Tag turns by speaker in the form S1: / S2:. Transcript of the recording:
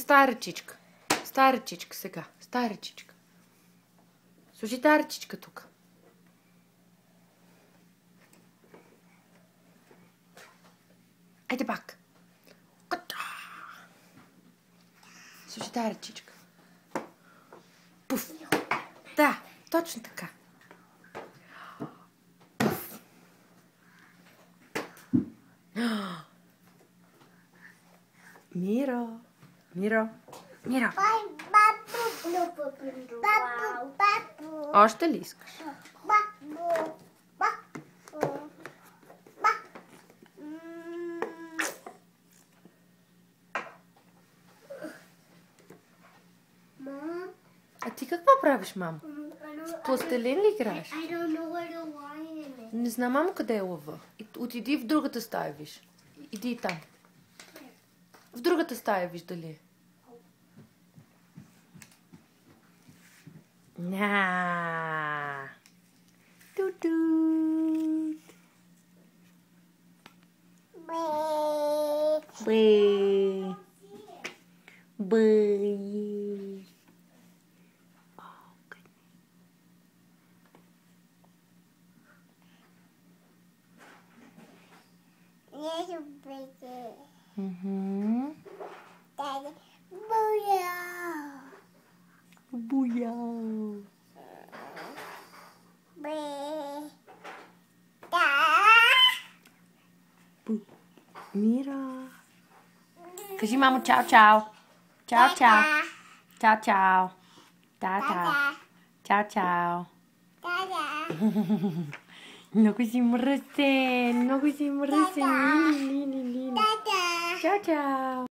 S1: с тая ръчичка. С тая ръчичка сега. С тая ръчичка. Служи тая ръчичка тук. Айде пак. Слушай, тая ръчичка. Пуф. Да, точно така. Пуф. Миро. Миро. Миро. Още ли искаш? А ти какво правиш, мамо? С пластелин ли играеш? Не знам, мамо, къде е лъва. Отиди в другата стая, виж. Иди там. В другата стая, виж дали е. На. Ту-ту. Бе. Бе. Буя. Мира. Кажи, мамо, чао, чао. Чао, чао. Чао, чао. Чао, чао. Чао, чао. Много си мръсен. Много си мръсен. Чао, чао.